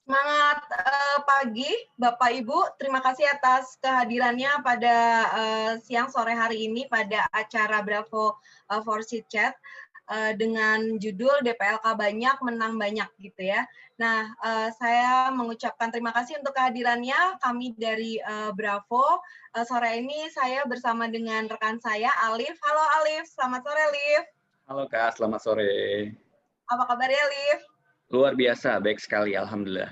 Semangat pagi, Bapak Ibu. Terima kasih atas kehadirannya pada siang sore hari ini pada acara Bravo for Chat dengan judul DPLK Banyak Menang Banyak gitu ya. Nah, saya mengucapkan terima kasih untuk kehadirannya kami dari Bravo. Sore ini saya bersama dengan rekan saya Alif. Halo Alif, selamat sore Alif. Halo Kak, selamat sore. Apa kabarnya Alif? Luar biasa, baik sekali, alhamdulillah.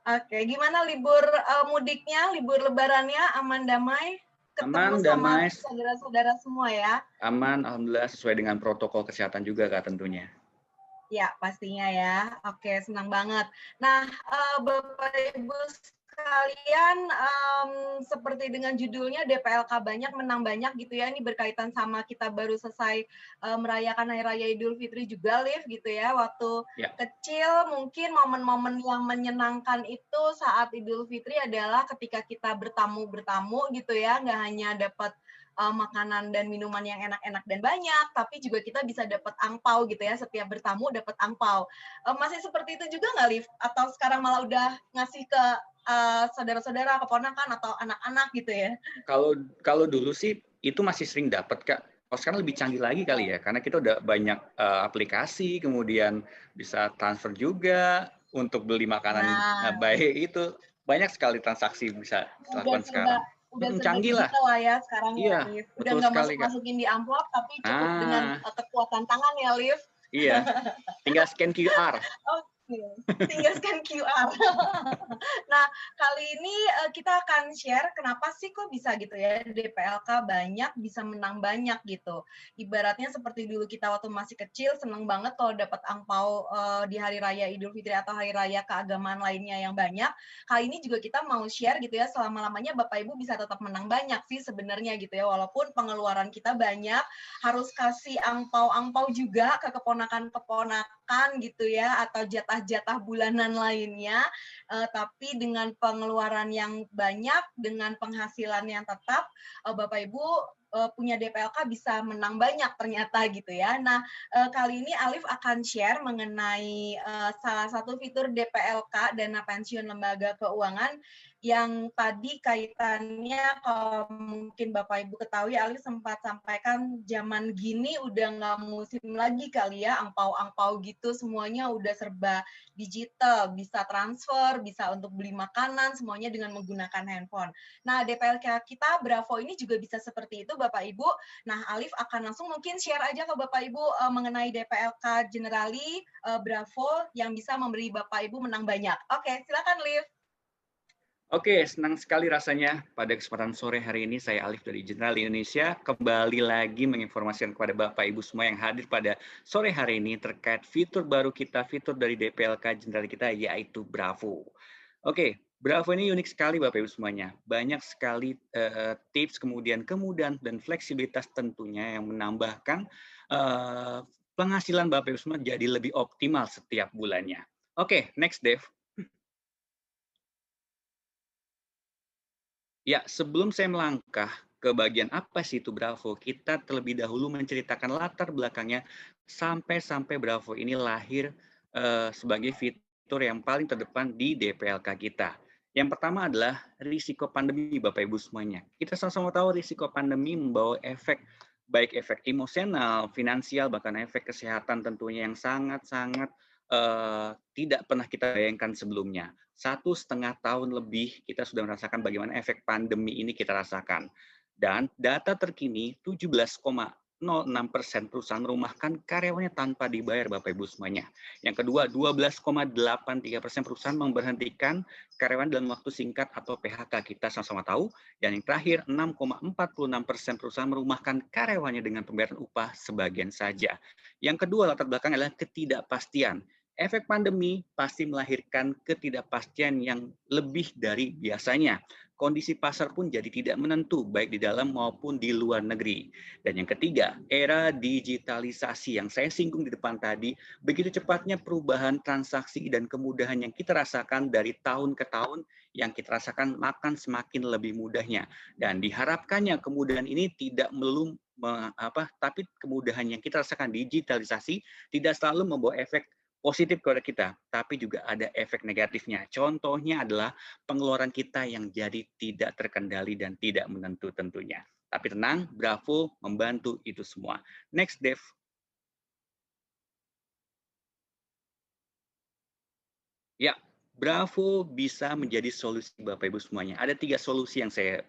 Oke, gimana libur mudiknya, libur lebarannya aman damai? Ketemu Aman, sama damai, saudara-saudara semua ya? aman, alhamdulillah sesuai dengan protokol kesehatan juga Kak tentunya. Ya, pastinya ya. Oke, senang banget. Nah, Bapak Ibu sekalian, seperti dengan judulnya DPLK Banyak Menang Banyak gitu ya, ini berkaitan sama kita baru selesai merayakan Hari Raya Idul Fitri juga, Liv, gitu ya. Waktu Ya, kecil mungkin momen-momen yang menyenangkan itu saat Idul Fitri adalah ketika kita bertamu gitu ya, nggak hanya dapat makanan dan minuman yang enak-enak dan banyak, tapi juga kita bisa dapat angpau gitu ya, setiap bertamu dapat angpau. Masih seperti itu juga nggak, Liv? Atau sekarang malah udah ngasih ke saudara-saudara, keponakan, atau anak-anak gitu ya? kalau kalau dulu sih itu masih sering dapat Kak. Kalau sekarang lebih canggih lagi kali ya, karena kita udah banyak aplikasi, kemudian bisa transfer juga untuk beli makanan Nah, baik itu banyak sekali transaksi bisa udah dilakukan serba sekarang. udah serba Canggih lah, digital lah ya sekarang ya, iya, Liv. Udah betul nggak sekali Kak. masukin di amplop, tapi cukup dengan Ah, kekuatan tangan ya, Liv. iya, tinggal scan QR. Oke, tinggal scan QR. Nah, kali ini kita akan share kenapa sih kok bisa gitu ya DPLK banyak bisa menang banyak gitu. Ibaratnya seperti dulu kita waktu masih kecil seneng banget kalau dapat angpau di hari raya Idul Fitri atau hari raya keagamaan lainnya yang banyak. Kali ini juga kita mau share gitu ya selama-lamanya Bapak Ibu bisa tetap menang banyak sih sebenarnya gitu ya. Walaupun pengeluaran kita banyak, harus kasih angpau-angpau juga ke keponakan-keponakan gitu ya atau jatah-jatah bulanan lainnya. Tapi dengan pengeluaran yang banyak, dengan penghasilan yang tetap, Bapak Ibu punya DPLK bisa menang banyak ternyata gitu ya. Nah, kali ini Alif akan share mengenai salah satu fitur DPLK Dana Pensiun Lembaga Keuangan yang tadi kaitannya kalau mungkin Bapak Ibu ketahui Alif sempat sampaikan zaman gini udah nggak musim lagi kali ya angpau-angpau gitu semuanya udah serba digital, bisa transfer, bisa untuk beli makanan, semuanya dengan menggunakan handphone. Nah, DPLK kita Bravo ini juga bisa seperti itu, Bapak Ibu. Nah, Alif akan langsung mungkin share aja ke Bapak Ibu mengenai DPLK Generali Bravo yang bisa memberi Bapak Ibu menang banyak. Oke, silakan, Liv. Oke, senang sekali rasanya pada kesempatan sore hari ini saya Alif dari General Indonesia kembali lagi menginformasikan kepada Bapak Ibu semua yang hadir pada sore hari ini terkait fitur baru kita, fitur dari DPLK General kita yaitu Bravo. Oke, Bravo ini unik sekali Bapak Ibu semuanya. Banyak sekali tips kemudian kemudahan dan fleksibilitas tentunya yang menambahkan penghasilan Bapak Ibu semua jadi lebih optimal setiap bulannya. Oke, next Dev. Ya, sebelum saya melangkah ke bagian apa sih itu Bravo, kita terlebih dahulu menceritakan latar belakangnya sampai Bravo ini lahir sebagai fitur yang paling terdepan di DPLK kita. Yang pertama adalah risiko pandemi, Bapak Ibu semuanya. Kita sama-sama tahu risiko pandemi membawa efek, baik efek emosional, finansial, bahkan efek kesehatan tentunya yang sangat-sangat tidak pernah kita bayangkan sebelumnya. 1,5 tahun lebih kita sudah merasakan bagaimana efek pandemi ini kita rasakan. Dan data terkini 17,06% perusahaan merumahkan karyawannya tanpa dibayar Bapak Ibu semuanya. Yang kedua 12,83% perusahaan memberhentikan karyawan dalam waktu singkat atau PHK kita sama-sama tahu. Dan yang terakhir 6,46% perusahaan merumahkan karyawannya dengan pembayaran upah sebagian saja. Yang kedua latar belakang adalah ketidakpastian. Efek pandemi pasti melahirkan ketidakpastian yang lebih dari biasanya. Kondisi pasar pun jadi tidak menentu, baik di dalam maupun di luar negeri. Dan yang ketiga, era digitalisasi yang saya singgung di depan tadi, begitu cepatnya perubahan transaksi dan kemudahan yang kita rasakan dari tahun ke tahun, yang kita rasakan makan semakin lebih mudahnya. Dan diharapkannya kemudahan ini tidak melulu tapi kemudahan yang kita rasakan digitalisasi tidak selalu membawa efek positif kepada kita, tapi juga ada efek negatifnya. Contohnya adalah pengeluaran kita yang jadi tidak terkendali dan tidak menentu tentunya. Tapi tenang, Bravo membantu itu semua. Next, Dev. Ya, Bravo bisa menjadi solusi Bapak Ibu semuanya. Ada 3 solusi yang saya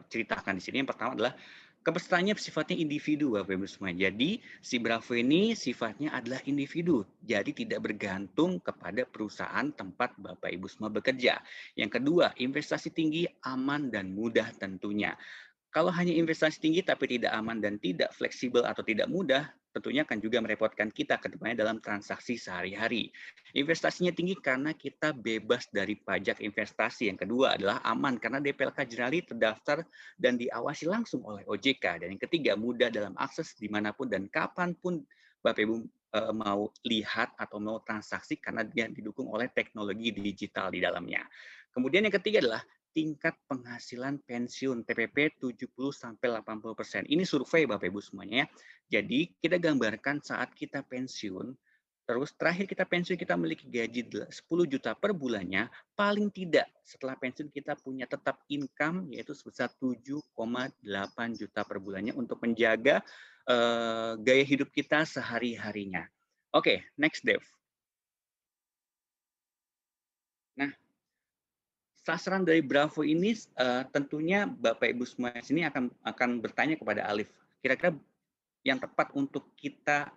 ceritakan di sini. Yang pertama adalah kepesertaannya sifatnya individu Bapak Ibu semuanya. Jadi si Bravo ini sifatnya adalah individu. Jadi tidak bergantung kepada perusahaan tempat Bapak Ibu semua bekerja. Yang kedua, investasi tinggi, aman dan mudah tentunya. Kalau hanya investasi tinggi tapi tidak aman dan tidak fleksibel atau tidak mudah, tentunya akan juga merepotkan kita ke depannya dalam transaksi sehari-hari. Investasinya tinggi karena kita bebas dari pajak investasi. Yang kedua adalah aman karena DPLK Generali terdaftar dan diawasi langsung oleh OJK. Dan yang ketiga, mudah dalam akses dimanapun dan kapanpun Bapak Ibu mau lihat atau mau transaksi karena dia didukung oleh teknologi digital di dalamnya. Kemudian yang ketiga adalah tingkat penghasilan pensiun TPP 70-80%. Ini survei Bapak Ibu semuanya ya. Jadi kita gambarkan saat kita pensiun, terus terakhir kita pensiun kita memiliki gaji 10 juta per bulannya, paling tidak setelah pensiun kita punya tetap income yaitu sebesar 7,8 juta per bulannya untuk menjaga gaya hidup kita sehari-harinya. Oke, next Dev. Nah, sasaran dari Bravo ini tentunya Bapak Ibu semua di sini akan bertanya kepada Alif. Kira-kira yang tepat untuk kita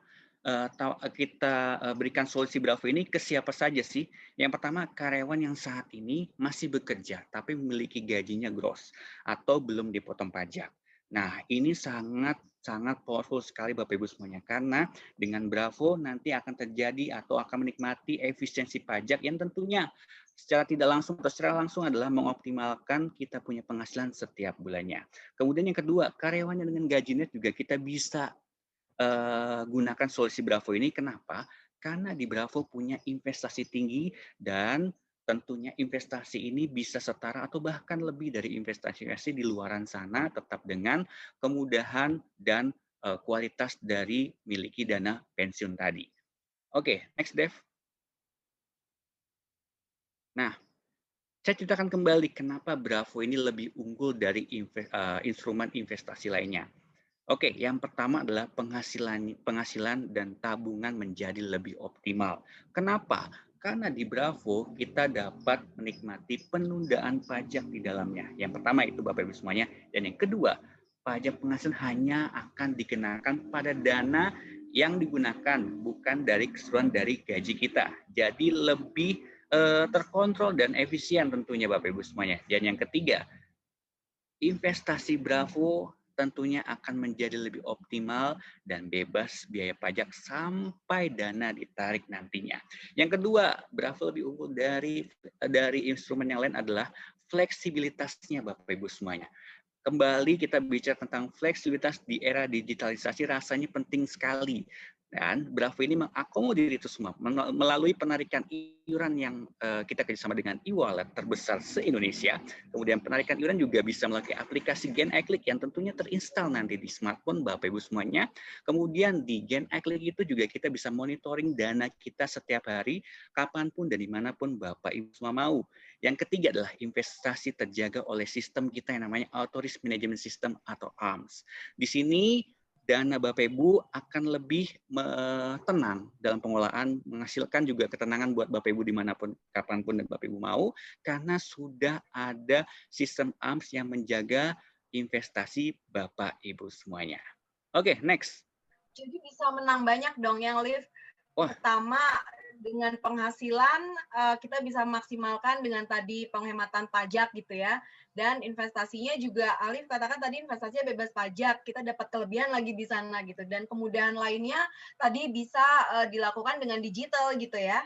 berikan solusi Bravo ini ke siapa saja sih? Yang pertama, karyawan yang saat ini masih bekerja tapi memiliki gajinya gross atau belum dipotong pajak. Nah, ini sangat powerful sekali Bapak Ibu semuanya karena dengan Bravo nanti akan terjadi atau akan menikmati efisiensi pajak yang tentunya secara tidak langsung atau secara langsung adalah mengoptimalkan kita punya penghasilan setiap bulannya. Kemudian yang kedua, karyawan yang dengan gaji net juga kita bisa gunakan solusi Bravo ini. Kenapa? Karena di Bravo punya investasi tinggi dan tentunya investasi ini bisa setara atau bahkan lebih dari investasi di luaran sana tetap dengan kemudahan dan kualitas dari miliki dana pensiun tadi. Oke, next Dev. Nah, saya ceritakan kembali kenapa Bravo ini lebih unggul dari instrumen investasi lainnya. Oke, yang pertama adalah penghasilan dan tabungan menjadi lebih optimal. Kenapa? Karena di Bravo kita dapat menikmati penundaan pajak di dalamnya. Yang pertama itu Bapak Ibu semuanya. Dan yang kedua, pajak penghasilan hanya akan dikenakan pada dana yang digunakan, bukan dari keseluruhan dari gaji kita. Jadi lebih terkontrol dan efisien tentunya Bapak Ibu semuanya. Dan yang ketiga, investasi Bravo tentunya akan menjadi lebih optimal dan bebas biaya pajak sampai dana ditarik nantinya. Yang kedua, Bravo lebih unggul dari instrumen yang lain adalah fleksibilitasnya Bapak Ibu semuanya. Kembali kita bicara tentang fleksibilitas di era digitalisasi rasanya penting sekali. Dan Bravo ini mengakomodir itu semua melalui penarikan iuran yang kita kerjasama dengan e-wallet terbesar se-Indonesia. Kemudian penarikan iuran juga bisa melalui aplikasi Gen iClick yang tentunya terinstal nanti di smartphone Bapak Ibu semuanya. Kemudian di Gen iClick itu juga kita bisa monitoring dana kita setiap hari, kapanpun dan dimanapun Bapak Ibu semua mau. Yang ketiga adalah investasi terjaga oleh sistem kita yang namanya Auto Risk Management System atau ARMS. Di sini dana Bapak Ibu akan lebih tenang dalam pengelolaan, menghasilkan juga ketenangan buat Bapak Ibu dimanapun, kapanpun dan Bapak Ibu mau, karena sudah ada sistem ARMS yang menjaga investasi Bapak Ibu semuanya. Oke, next. Jadi bisa menang banyak dong yang Liv. Pertama, dengan penghasilan kita bisa maksimalkan dengan tadi penghematan pajak gitu ya. Dan investasinya juga Alif katakan tadi investasinya bebas pajak, kita dapat kelebihan lagi di sana gitu. Dan kemudahan lainnya tadi bisa dilakukan dengan digital gitu ya.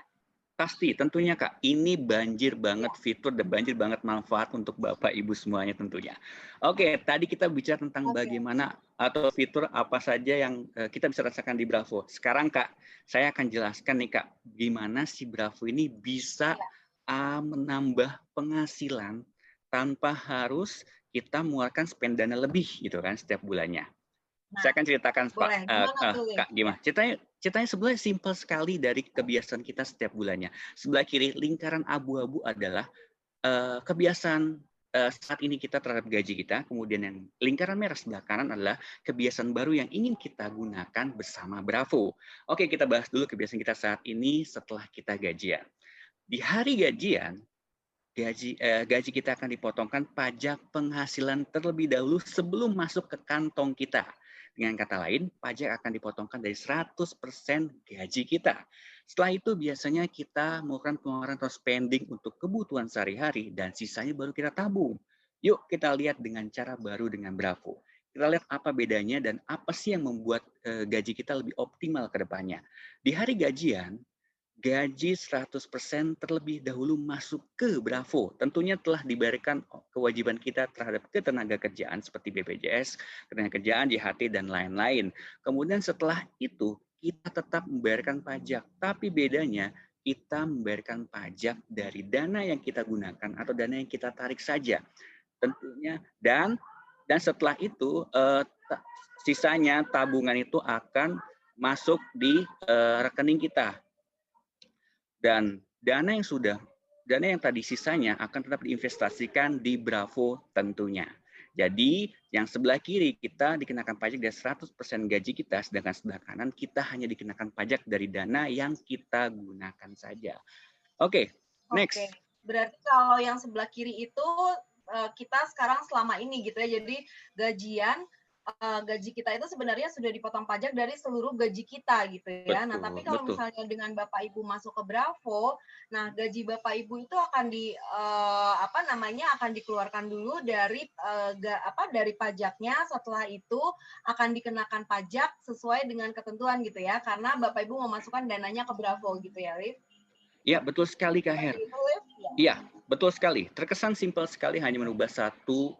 Pasti, tentunya Kak, ini banjir banget fitur dan banjir banget manfaat untuk Bapak Ibu semuanya tentunya. Oke, tadi kita bicara tentang bagaimana atau fitur apa saja yang kita bisa rasakan di Bravo. Sekarang Kak, saya akan jelaskan nih Kak, gimana si Bravo ini bisa menambah penghasilan tanpa harus kita mengeluarkan dana lebih gitu kan setiap bulannya. Nah, saya akan ceritakan boleh. Kak, gimana? Ceritanya Ceritanya sebenarnya simpel sekali dari kebiasaan kita setiap bulannya. Sebelah kiri lingkaran abu-abu adalah kebiasaan saat ini kita terhadap gaji kita, kemudian yang lingkaran merah sebelah kanan adalah kebiasaan baru yang ingin kita gunakan bersama Bravo. Oke, kita bahas dulu kebiasaan kita saat ini setelah kita gajian. Di hari gajian, gaji kita akan dipotongkan pajak penghasilan terlebih dahulu sebelum masuk ke kantong kita. Dengan kata lain, pajak akan dipotongkan dari 100% gaji kita. Setelah itu biasanya kita melakukan pengeluaran atau spending untuk kebutuhan sehari-hari dan sisanya baru kita tabung. Yuk kita lihat dengan cara baru dengan Bravo. Kita lihat apa bedanya dan apa sih yang membuat gaji kita lebih optimal ke depannya. Di hari gajian, gaji 100% terlebih dahulu masuk ke Bravo. Tentunya telah dibayarkan kewajiban kita terhadap ketenagakerjaan seperti BPJS, ketenagakerjaan, JHT, dan lain-lain. Kemudian setelah itu, kita tetap membayarkan pajak. Tapi bedanya, kita membayarkan pajak dari dana yang kita gunakan atau dana yang kita tarik saja. Tentunya, dan setelah itu, sisanya tabungan itu akan masuk di rekening kita. Dan dana yang tadi sisanya akan tetap diinvestasikan di Bravo tentunya. Jadi yang sebelah kiri kita dikenakan pajak dari 100% gaji kita, sedangkan sebelah kanan kita hanya dikenakan pajak dari dana yang kita gunakan saja. Oke, next. Oke, berarti kalau yang sebelah kiri itu kita sekarang selama ini gitu ya, jadi gaji kita itu sebenarnya sudah dipotong pajak dari seluruh gaji kita gitu ya. Nah, tapi kalau Betul. misalnya dengan Bapak Ibu masuk ke Bravo, nah gaji Bapak Ibu itu akan akan dikeluarkan dulu dari dari pajaknya. Setelah itu akan dikenakan pajak sesuai dengan ketentuan gitu ya, karena Bapak Ibu memasukkan dananya ke Bravo gitu ya, Liv? Ya, betul sekali Kak Her. Iya, betul sekali. Terkesan simpel sekali hanya merubah satu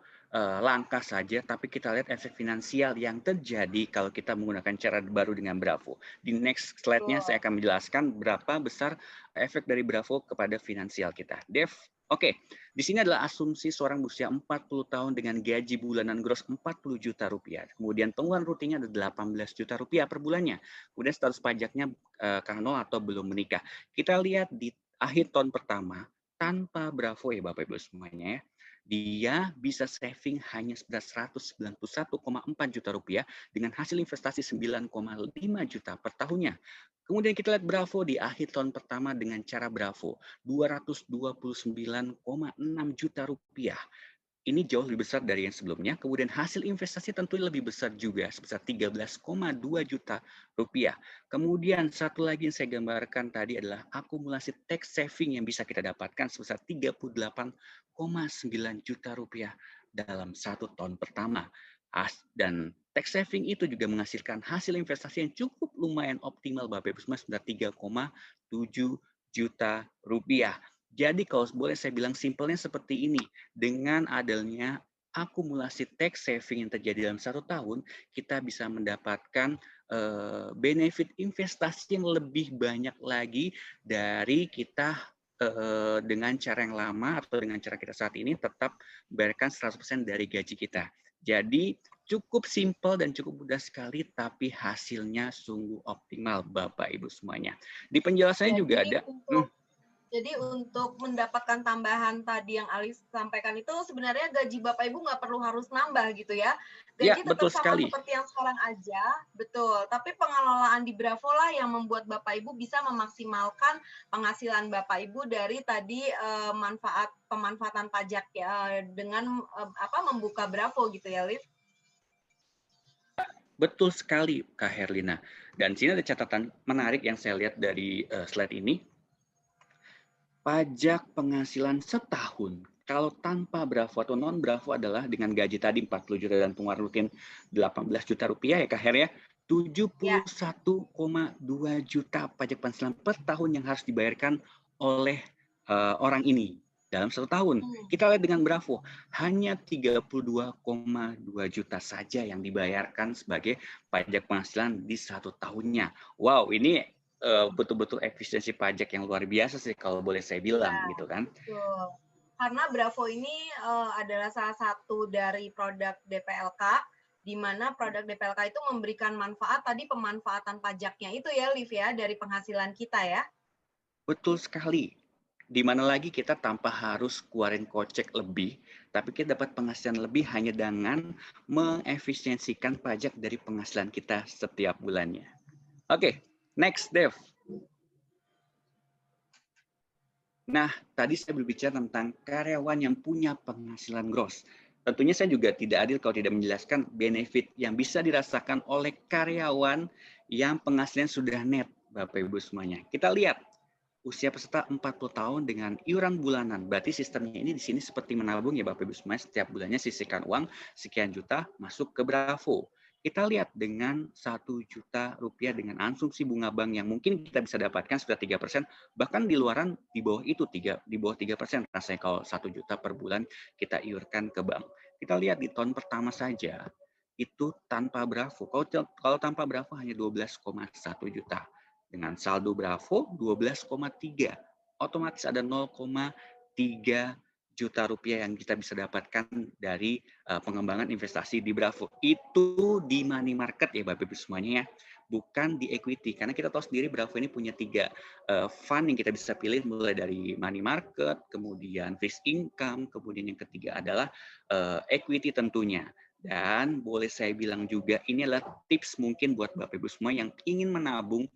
langkah saja, tapi kita lihat efek finansial yang terjadi kalau kita menggunakan cara baru dengan Bravo. Di next slide-nya saya akan menjelaskan berapa besar efek dari Bravo kepada finansial kita. Dev, oke. Di sini adalah asumsi seorang berusia 40 tahun dengan gaji bulanan gross 40 juta rupiah. Kemudian pengeluaran rutinnya ada 18 juta rupiah per bulannya. Kemudian status pajaknya nol atau belum menikah. Kita lihat di akhir tahun pertama, tanpa Bravo ya Bapak Ibu semuanya ya, dia bisa saving hanya sebesar 191,4 juta rupiah dengan hasil investasi 9,5 juta per tahunnya. Kemudian kita lihat Bravo di akhir tahun pertama dengan cara Bravo, 229,6 juta rupiah. Ini jauh lebih besar dari yang sebelumnya. Kemudian hasil investasi tentu lebih besar juga, sebesar 13,2 juta rupiah. Kemudian satu lagi yang saya gambarkan tadi adalah akumulasi tax saving yang bisa kita dapatkan sebesar 38,9 juta rupiah dalam satu tahun pertama. Dan tax saving itu juga menghasilkan hasil investasi yang cukup lumayan optimal Bapak Ibu semua, sebesar 3,7 juta rupiah. Jadi kalau boleh saya bilang simpelnya seperti ini, dengan adanya akumulasi tax saving yang terjadi dalam satu tahun, kita bisa mendapatkan benefit investasi yang lebih banyak lagi dari kita dengan cara yang lama atau dengan cara kita saat ini tetap membayarkan 100% dari gaji kita. Jadi cukup simpel dan cukup mudah sekali, tapi hasilnya sungguh optimal Bapak Ibu semuanya. Di penjelasannya juga ada. Jadi untuk mendapatkan tambahan tadi yang Alis sampaikan itu sebenarnya gaji Bapak Ibu nggak perlu harus nambah gitu ya. Gaji tetap sama seperti yang sekarang aja, betul. Tapi pengelolaan di Bravo lah yang membuat Bapak Ibu bisa memaksimalkan penghasilan Bapak Ibu dari tadi pemanfaatan pajak ya dengan membuka Bravo gitu ya, Liv. Betul sekali Kak Herlina. Dan sini ada catatan menarik yang saya lihat dari slide ini. Pajak penghasilan setahun kalau tanpa Bravo atau non Bravo adalah dengan gaji tadi 40 juta dan pengeluaran rutin 18 juta rupiah ya Kak Her ya, 71,2 juta pajak penghasilan per tahun yang harus dibayarkan oleh orang ini dalam satu tahun. Kita lihat dengan Bravo, hanya 32,2 juta saja yang dibayarkan sebagai pajak penghasilan di satu tahunnya. Wow, ini betul-betul efisiensi pajak yang luar biasa sih kalau boleh saya bilang gitu kan. Betul. Karena Bravo ini adalah salah satu dari produk DPLK di mana produk DPLK itu memberikan manfaat tadi pemanfaatan pajaknya itu ya, Liv ya, dari penghasilan kita ya. Betul sekali. Di mana lagi kita tanpa harus keluarin kocek lebih, tapi kita dapat penghasilan lebih hanya dengan mengefisiensikan pajak dari penghasilan kita setiap bulannya. Oke, next, Dev. Nah, tadi saya berbicara tentang karyawan yang punya penghasilan gross. Tentunya saya juga tidak adil kalau tidak menjelaskan benefit yang bisa dirasakan oleh karyawan yang penghasilan sudah net, Bapak Ibu semuanya. Kita lihat usia peserta 40 tahun dengan iuran bulanan. Berarti sistemnya ini di sini seperti menabung ya Bapak Ibu semuanya. Setiap bulannya sisihkan uang sekian juta masuk ke Bravo. Kita lihat dengan 1 juta rupiah dengan asumsi bunga bank yang mungkin kita bisa dapatkan sudah 3%, bahkan di luaran di bawah itu di bawah 3%. Rasanya kalau 1 juta per bulan kita iurkan ke bank. Kita lihat di tahun pertama saja itu tanpa Bravo. Kalau tanpa Bravo hanya 12,1 juta. Dengan saldo Bravo 12,3. Otomatis ada 0,3 juta rupiah yang kita bisa dapatkan dari pengembangan investasi di Bravo. Itu di money market ya Bapak Ibu semuanya ya, bukan di equity. Karena kita tahu sendiri Bravo ini punya 3 fund yang kita bisa pilih, mulai dari money market, kemudian fixed income, kemudian yang ketiga adalah equity tentunya. Dan boleh saya bilang juga ini adalah tips mungkin buat Bapak Ibu semua yang ingin menabung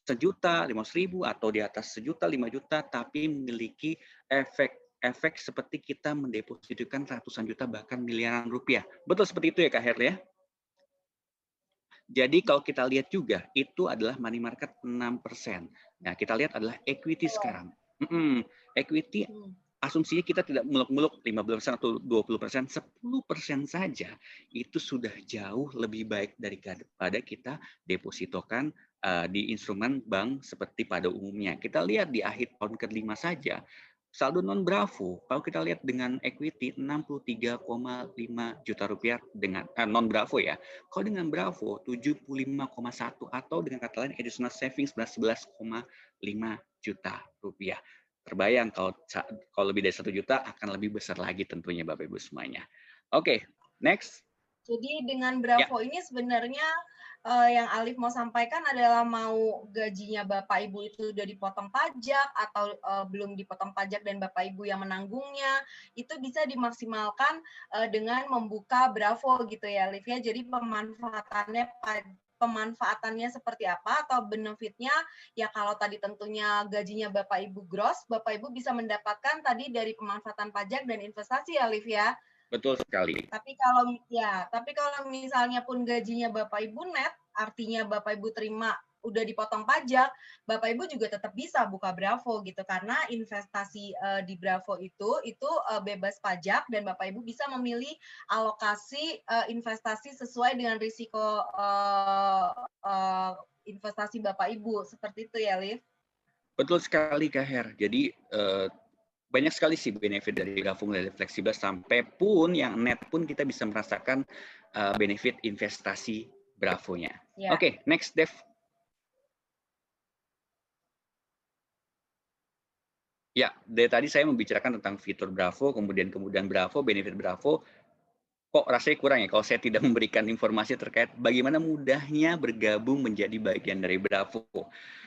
sejuta, 500.000 atau di atas sejuta, 5 juta, tapi memiliki efek seperti kita mendepositkan ratusan juta bahkan miliaran rupiah. Betul seperti itu ya Kak Herli ya? Jadi kalau kita lihat juga itu adalah money market 6%. Nah kita lihat adalah equity sekarang. Equity asumsinya kita tidak muluk-muluk 15% atau 20%, 10% saja itu sudah jauh lebih baik daripada kita depositokan di instrumen bank seperti pada umumnya. Kita lihat di akhir tahun ke-5 saja, saldo non Bravo, kalau kita lihat dengan equity 63,5 juta rupiah dengan non Bravo ya. Kalau dengan Bravo 75,1 atau dengan kata lain additional savings 11,5 juta rupiah. Terbayang kalau lebih dari 1 juta akan lebih besar lagi tentunya Bapak Ibu semuanya. Oke, next. Jadi dengan Bravo ini sebenarnya yang Alif mau sampaikan adalah mau gajinya Bapak Ibu itu udah dipotong pajak atau belum dipotong pajak dan Bapak Ibu yang menanggungnya, itu bisa dimaksimalkan dengan membuka Bravo gitu ya Alif ya. Jadi pemanfaatannya seperti apa atau benefitnya ya kalau tadi tentunya gajinya Bapak Ibu gross, Bapak Ibu bisa mendapatkan tadi dari pemanfaatan pajak dan investasi ya Alif ya. Betul sekali. Tapi kalau misalnya pun gajinya Bapak Ibu net, artinya Bapak Ibu terima udah dipotong pajak, Bapak Ibu juga tetap bisa buka Bravo gitu karena investasi di Bravo itu bebas pajak dan Bapak Ibu bisa memilih alokasi investasi sesuai dengan risiko investasi Bapak Ibu seperti itu ya, Liv. Betul sekali Kak Her. Jadi banyak sekali sih benefit dari Bravo, dari fleksibel sampai pun yang net pun kita bisa merasakan benefit investasi Bravo-nya. Yeah. Oke, next Dev. Ya, dari tadi saya membicarakan tentang fitur Bravo, kemudian Bravo, benefit Bravo. Kok rasanya kurang ya kalau saya tidak memberikan informasi terkait bagaimana mudahnya bergabung menjadi bagian dari Bravo.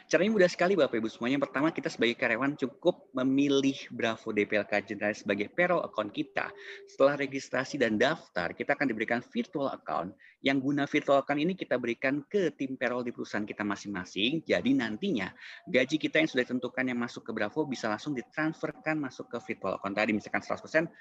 Caranya mudah sekali Bapak Ibu semuanya. Yang pertama, kita sebagai karyawan cukup memilih Bravo DPLK Generalis sebagai payroll account kita. Setelah registrasi dan daftar, kita akan diberikan virtual account. Yang guna virtual account ini kita berikan ke tim payroll di perusahaan kita masing-masing. Jadi nantinya gaji kita yang sudah ditentukan yang masuk ke Bravo bisa langsung ditransferkan masuk ke virtual account tadi. Misalkan 100%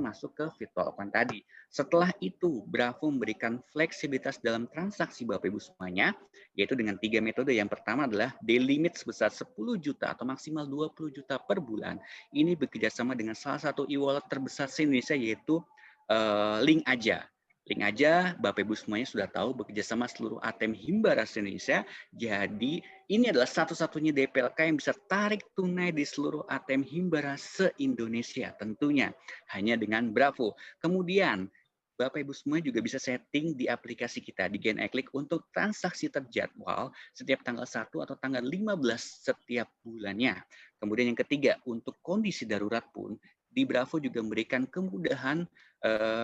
masuk ke virtual account tadi. Setelah itu, Bravo memberikan fleksibilitas dalam transaksi Bapak Ibu semuanya, yaitu dengan 3 metode. Yang pertama adalah daily limit sebesar 10 juta atau maksimal 20 juta per bulan. Ini bekerjasama dengan salah satu e-wallet terbesar di Indonesia, yaitu Link Aja. Link Aja, Bapak Ibu semuanya sudah tahu, bekerjasama seluruh ATM Himbara Indonesia. Jadi, ini adalah satu-satunya DPLK yang bisa tarik tunai di seluruh ATM Himbara se-Indonesia. Tentunya hanya dengan Bravo. Kemudian, Bapak Ibu semua juga bisa setting di aplikasi kita di GenEclick untuk transaksi terjadwal setiap tanggal 1 atau tanggal 15 setiap bulannya. Kemudian yang ketiga, untuk kondisi darurat pun di Bravo juga memberikan kemudahan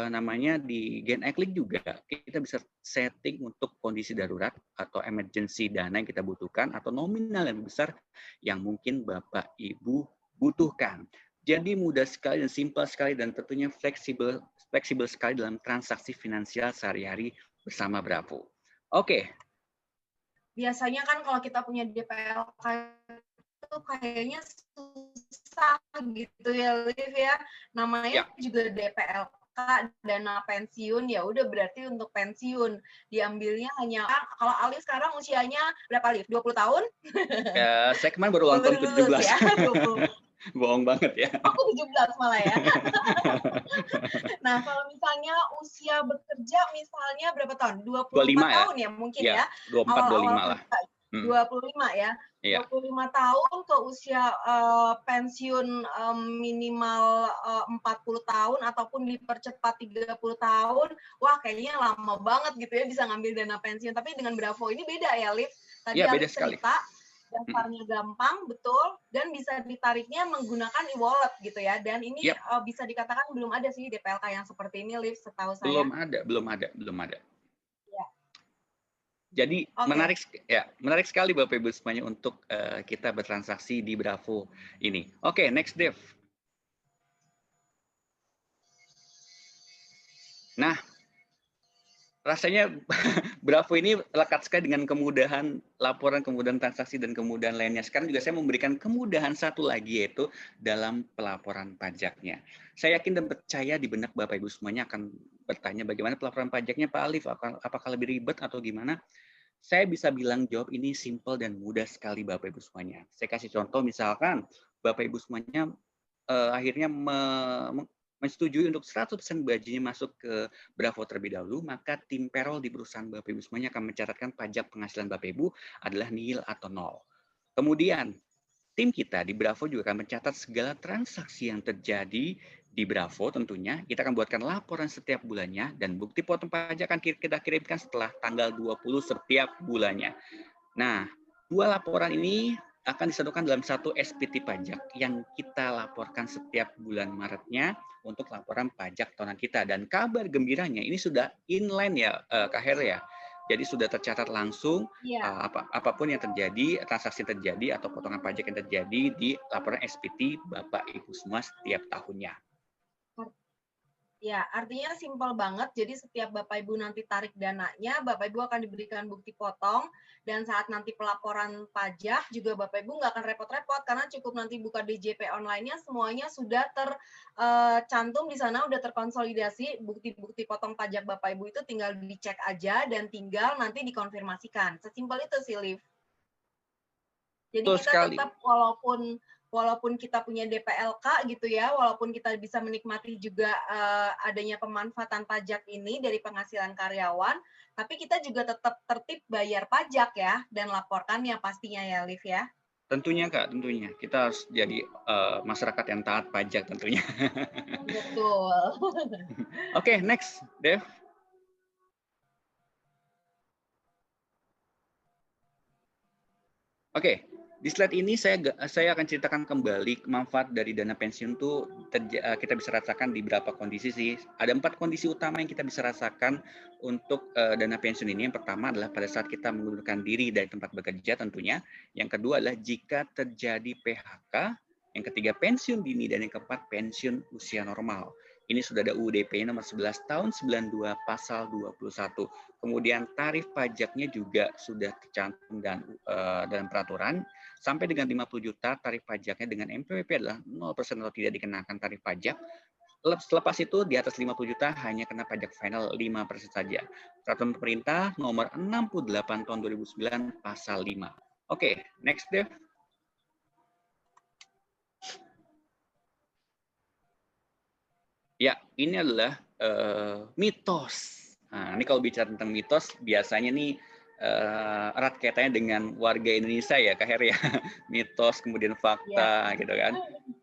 namanya di Gen Eclipse juga kita bisa setting untuk kondisi darurat atau emergency dana yang kita butuhkan atau nominal yang besar yang mungkin Bapak Ibu butuhkan. Jadi mudah sekali dan simpel sekali dan tentunya fleksibel sekali dalam transaksi finansial sehari-hari bersama Bravo. Oke. Biasanya kan kalau kita punya DPLK itu kayaknya susah gitu ya, Liv ya. Namanya juga DPLK dana pensiun, ya udah berarti untuk pensiun diambilnya hanya kalau Ali sekarang usianya berapa, Liv? 20 tahun? Ya, saya kemarin baru ulang tahun 17. Ya, 20. Bohong banget ya. Aku 17 malah ya. Nah, kalau misalnya usia bekerja misalnya berapa tahun? 24 tahun ya mungkin ya. 24 25 lah. 25 ya. 25 tahun ke usia pensiun minimal 40 tahun ataupun dipercepat 30 tahun. Wah, kayaknya lama banget gitu ya bisa ngambil dana pensiun. Tapi dengan Bravo ini beda ya, Liv. Tadi beda sekali. cerita daftarnya gampang, betul, dan bisa ditariknya menggunakan e-wallet gitu ya. Dan ini bisa dikatakan belum ada sih DPLK yang seperti ini, Liv, setahu saya. Belum ada. Ya. Jadi menarik sekali Bapak Ibu semuanya untuk kita bertransaksi di Bravo ini. Oke, next Dev. Nah, rasanya Bravo ini lekat sekali dengan kemudahan laporan, kemudahan transaksi, dan kemudahan lainnya. Sekarang juga saya memberikan kemudahan satu lagi, yaitu dalam pelaporan pajaknya. Saya yakin dan percaya di benak Bapak Ibu semuanya akan bertanya bagaimana pelaporan pajaknya Pak Alif, apakah lebih ribet atau gimana? Saya bisa bilang jawab ini simple dan mudah sekali Bapak Ibu semuanya. Saya kasih contoh, misalkan Bapak Ibu semuanya akhirnya menyetujui untuk 100% bajinya masuk ke Bravo terlebih dahulu, maka tim payroll di perusahaan Bapak Ibu semuanya akan mencatatkan pajak penghasilan Bapak Ibu adalah nil atau nol. Kemudian, tim kita di Bravo juga akan mencatat segala transaksi yang terjadi di Bravo tentunya. Kita akan buatkan laporan setiap bulannya dan bukti potong pajak akan kita kirimkan setelah tanggal 20 setiap bulannya. Nah, dua laporan ini akan disatukan dalam satu SPT pajak yang kita laporkan setiap bulan Maretnya untuk laporan pajak tahunan kita. Dan kabar gembiranya ini sudah inline ya Kak Her ya. Jadi sudah tercatat langsung apapun yang terjadi, transaksi terjadi atau potongan pajak yang terjadi di laporan SPT Bapak Ibu semua setiap tahunnya. Ya, artinya simpel banget. Jadi setiap Bapak Ibu nanti tarik dananya, Bapak Ibu akan diberikan bukti potong. Dan saat nanti pelaporan pajak, juga Bapak Ibu nggak akan repot-repot, karena cukup nanti buka DJP online-nya, semuanya sudah tercantum di sana, udah terkonsolidasi. Bukti-bukti potong pajak Bapak Ibu itu tinggal dicek aja, dan tinggal nanti dikonfirmasikan. Sesimpel itu sih, Liv. Jadi kita tetap walaupun kita punya DPLK gitu ya, walaupun kita bisa menikmati juga adanya pemanfaatan pajak ini dari penghasilan karyawan, tapi kita juga tetap tertib bayar pajak ya, dan laporkannya pastinya ya, Liv ya. Tentunya Kak, tentunya. Kita harus jadi masyarakat yang taat pajak tentunya. Betul. Oke, next, Dev. Oke. Di slide ini saya akan ceritakan kembali manfaat dari dana pensiun itu kita bisa rasakan di beberapa kondisi sih. Ada 4 kondisi utama yang kita bisa rasakan untuk dana pensiun ini. Yang pertama adalah pada saat kita mengundurkan diri dari tempat bekerja tentunya. Yang kedua adalah jika terjadi PHK. Yang ketiga pensiun dini, dan yang keempat pensiun usia normal. Ini sudah ada UUDP nomor 11 tahun 92 pasal 21. Kemudian tarif pajaknya juga sudah tercantum dalam peraturan. Sampai dengan 50 juta tarif pajaknya dengan MPWP adalah 0% atau tidak dikenakan tarif pajak. Selepas itu di atas 50 juta hanya kena pajak final 5% saja. Peraturan pemerintah nomor 68 tahun 2009 pasal 5. Oke, next Dev. Ya, ini adalah mitos. Nah, ini kalau bicara tentang mitos, biasanya nih erat kaitannya dengan warga Indonesia ya, Kak Her ya. Mitos, kemudian fakta, gitu kan.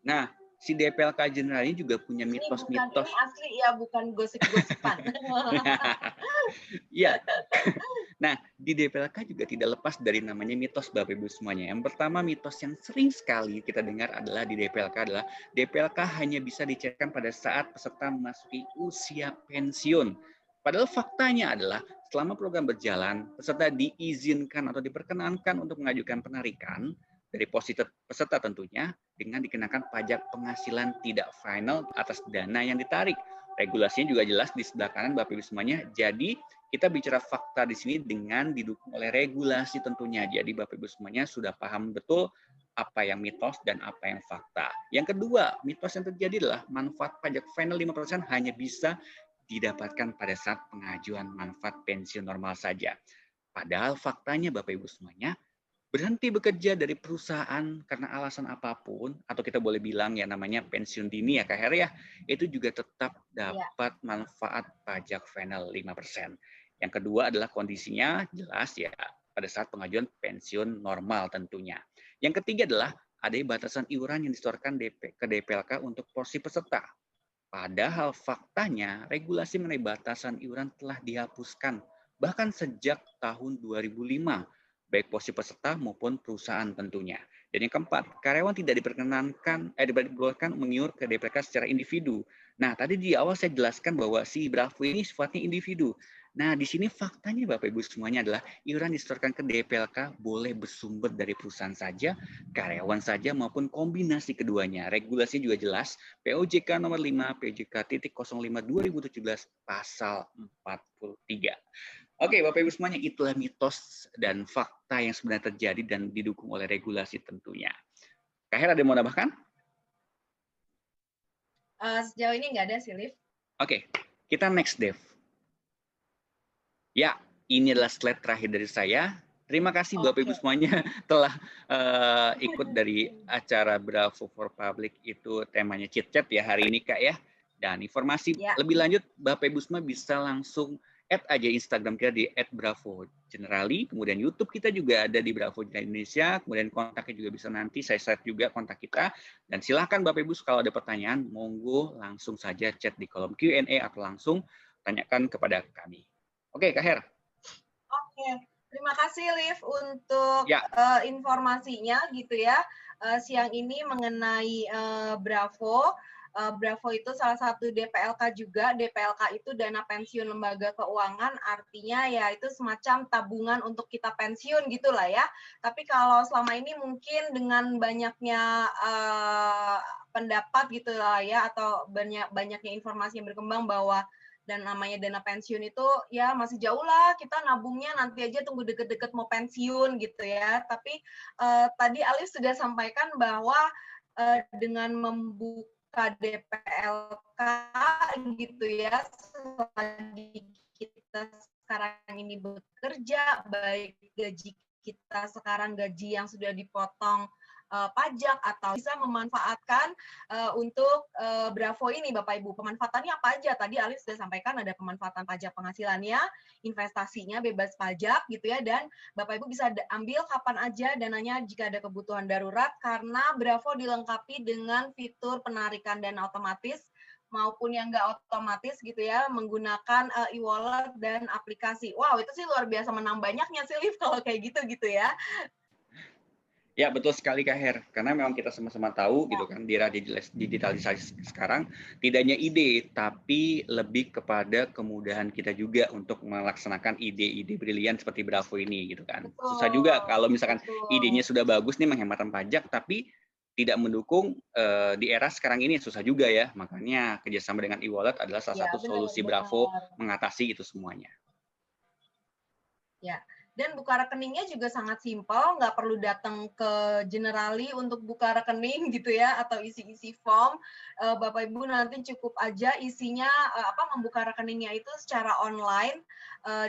Nah, si DPLK General ini juga punya mitos-mitos. Ini asli ya, bukan gosip-gosipan. Iya. Nah, di DPLK juga tidak lepas dari namanya mitos Bapak Ibu semuanya. Yang pertama mitos yang sering sekali kita dengar adalah di DPLK adalah DPLK hanya bisa dicairkan pada saat peserta memasuki usia pensiun. Padahal faktanya adalah selama program berjalan, peserta diizinkan atau diperkenankan untuk mengajukan penarikan dari posisi peserta tentunya dengan dikenakan pajak penghasilan tidak final atas dana yang ditarik. Regulasinya juga jelas di sebelah kanan Bapak Ibu semuanya. Jadi kita bicara fakta di sini dengan didukung oleh regulasi tentunya. Jadi Bapak Ibu semuanya sudah paham betul apa yang mitos dan apa yang fakta. Yang kedua, mitos yang terjadi adalah manfaat pajak final 5% hanya bisa didapatkan pada saat pengajuan manfaat pensiun normal saja. Padahal faktanya Bapak Ibu semuanya, berhenti bekerja dari perusahaan karena alasan apapun, atau kita boleh bilang ya namanya pensiun dini ya Kak Her ya, itu juga tetap Ya. dapat manfaat pajak final 5%. Yang kedua adalah kondisinya jelas ya pada saat pengajuan pensiun normal tentunya. Yang ketiga adalah ada batasan iuran yang disetorkan ke DPLK untuk porsi peserta. Padahal faktanya regulasi mengenai batasan iuran telah dihapuskan bahkan sejak tahun 2005, baik posisi peserta maupun perusahaan tentunya. Dan yang keempat, karyawan tidak diperbolehkan mengiur ke DPLK secara individu. Nah, tadi di awal saya jelaskan bahwa si Bravo ini sifatnya individu. Nah, di sini faktanya Bapak Ibu semuanya adalah iuran disetorkan ke DPLK boleh bersumber dari perusahaan saja, karyawan saja maupun kombinasi keduanya. Regulasinya juga jelas, POJK nomor 5, POJK.05 2017 pasal 43. Oke, Bapak Ibu semuanya, itulah mitos dan fakta yang sebenarnya terjadi dan didukung oleh regulasi tentunya. Kak Hera ada yang mau nambahkan? Sejauh ini nggak ada sih, Liv. Oke, kita next, Dev. Ya, ini adalah slide terakhir dari saya. Terima kasih Bapak Ibu semuanya telah ikut dari acara Bravo for Public, itu temanya chit chat ya hari ini Kak ya. Dan informasi lebih lanjut Bapak Ibu semua bisa langsung add aja Instagram kita di @bravo_generali, kemudian YouTube kita juga ada di Bravo Indonesia, kemudian kontaknya juga bisa nanti saya share juga kontak kita. Dan silakan Bapak Ibu kalau ada pertanyaan, monggo langsung saja chat di kolom Q&A atau langsung tanyakan kepada kami. Oke, Kak Her. Oke, terima kasih Liv untuk informasinya gitu ya. Siang ini mengenai Bravo. Bravo itu salah satu DPLK juga. DPLK itu dana pensiun lembaga keuangan, artinya ya itu semacam tabungan untuk kita pensiun gitulah ya. Tapi kalau selama ini mungkin dengan banyaknya pendapat gitu lah ya, atau banyaknya informasi yang berkembang bahwa dan namanya dana pensiun itu ya masih jauh lah, kita nabungnya nanti aja tunggu deket-deket mau pensiun gitu ya. Tapi tadi Alif sudah sampaikan bahwa dengan membuka DPLK gitu ya, selagi kita sekarang ini bekerja, baik gaji kita sekarang gaji yang sudah dipotong pajak atau bisa memanfaatkan untuk Bravo ini Bapak Ibu. Pemanfaatannya apa aja? Tadi Alif sudah sampaikan ada pemanfaatan pajak penghasilannya, investasinya bebas pajak gitu ya, dan Bapak Ibu bisa ambil kapan aja dananya jika ada kebutuhan darurat karena Bravo dilengkapi dengan fitur penarikan dana otomatis maupun yang nggak otomatis gitu ya, menggunakan e-wallet dan aplikasi. Wow, itu sih luar biasa menang banyaknya sih Liv kalau kayak gitu ya. Ya, betul sekali Kak Her. Karena memang kita sama-sama tahu gitu kan, di era digitalisasi sekarang tidak hanya ide, tapi lebih kepada kemudahan kita juga untuk melaksanakan ide-ide brilian seperti Bravo ini gitu kan. Susah juga kalau misalkan idenya sudah bagus nih menghematan pajak, tapi tidak mendukung di era sekarang ini, susah juga ya. Makanya kerjasama dengan e-wallet adalah salah satu solusi Bravo mengatasi itu semuanya. Ya, dan buka rekeningnya juga sangat simpel, nggak perlu datang ke Generali untuk buka rekening gitu ya, atau isi-isi form. Bapak Ibu nanti cukup aja isinya membuka rekeningnya itu secara online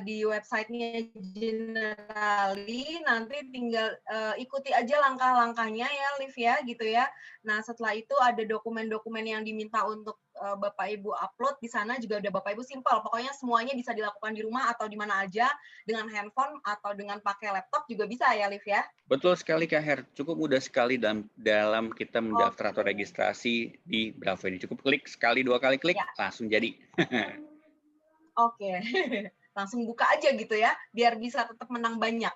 di websitenya Generali. Nanti tinggal ikuti aja langkah-langkahnya ya, Liv ya, gitu ya. Nah, setelah itu ada dokumen-dokumen yang diminta untuk Bapak Ibu upload di sana juga udah Bapak Ibu simpel. Pokoknya semuanya bisa dilakukan di rumah atau di mana aja dengan handphone atau dengan pakai laptop juga bisa ya, Liv ya? Betul sekali Kak Her. Cukup mudah sekali dalam kita mendaftar atau registrasi di Bravo ini. Cukup klik sekali, 2 kali klik, langsung jadi. Oke. langsung buka aja gitu ya, biar bisa tetap menang banyak.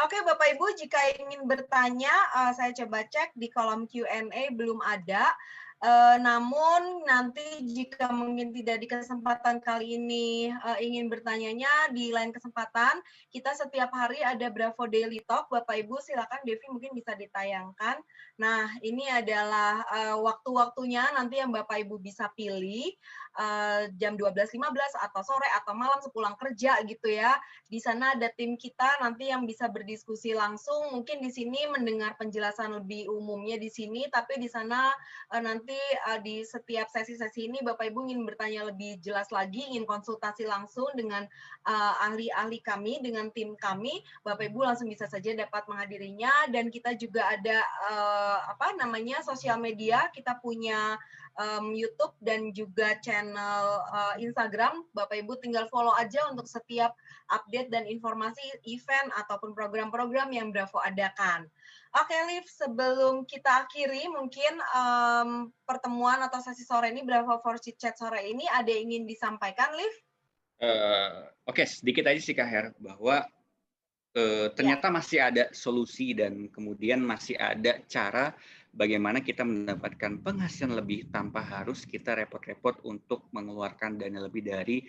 Oke, Bapak Ibu, jika ingin bertanya, saya coba cek di kolom Q&A belum ada. Namun nanti jika mungkin tidak di kesempatan kali ini ingin bertanyanya di lain kesempatan, kita setiap hari ada Bravo Daily Talk. Bapak Ibu silakan, Devi mungkin bisa ditayangkan. Nah, ini adalah waktu-waktunya nanti yang Bapak Ibu bisa pilih jam 12.15 atau sore atau malam sepulang kerja gitu ya. Di sana ada tim kita nanti yang bisa berdiskusi langsung. Mungkin di sini mendengar penjelasan lebih umumnya di sini, tapi di sana nanti di setiap sesi-sesi ini Bapak Ibu ingin bertanya lebih jelas lagi, ingin konsultasi langsung dengan ahli-ahli kami, dengan tim kami, Bapak Ibu langsung bisa saja dapat menghadirinya. Dan kita juga ada sosial media, kita punya YouTube dan juga channel Instagram. Bapak Ibu tinggal follow aja untuk setiap update dan informasi event ataupun program-program yang Bravo adakan. Oke, Liv, sebelum kita akhiri mungkin pertemuan atau sesi sore ini, Bravo for Chit Chat sore ini, ada yang ingin disampaikan, Liv? Oke, sedikit aja sih Kak Her, bahwa ternyata masih ada solusi dan kemudian masih ada cara bagaimana kita mendapatkan penghasilan lebih tanpa harus kita repot-repot untuk mengeluarkan dana lebih dari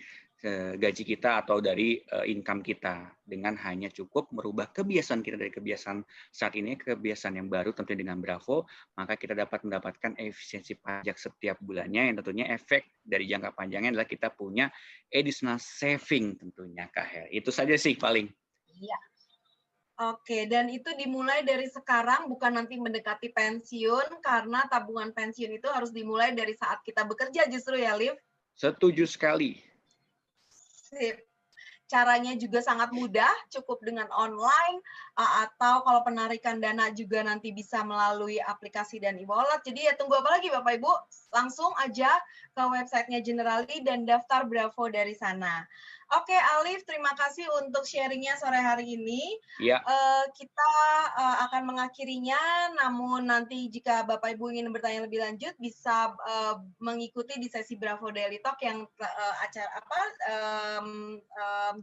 gaji kita atau dari income kita, dengan hanya cukup merubah kebiasaan kita dari kebiasaan saat ini ke kebiasaan yang baru tentunya dengan Bravo, maka kita dapat mendapatkan efisiensi pajak setiap bulannya, yang tentunya efek dari jangka panjangnya adalah kita punya additional saving tentunya Kak Her. Itu saja sih paling. Iya. Oke, dan itu dimulai dari sekarang, bukan nanti mendekati pensiun, karena tabungan pensiun itu harus dimulai dari saat kita bekerja justru ya, Liv? Setuju sekali. Sip. Caranya juga sangat mudah, cukup dengan online, atau kalau penarikan dana juga nanti bisa melalui aplikasi dan e-wallet. Jadi ya tunggu apa lagi Bapak Ibu? Langsung aja ke websitenya Generali dan daftar Bravo dari sana. Oke, Alif, terima kasih untuk sharingnya sore hari ini. Ya. Kita akan mengakhirinya, namun nanti jika Bapak Ibu ingin bertanya lebih lanjut, bisa mengikuti di sesi Bravo Daily Talk yang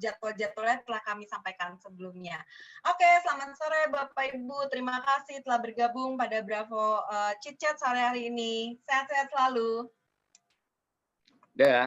jadwal-jadwalnya telah kami sampaikan sebelumnya. Oke, selamat sore Bapak Ibu. Terima kasih telah bergabung pada Bravo Chit Chat sore hari ini. Sehat-sehat selalu. Dah.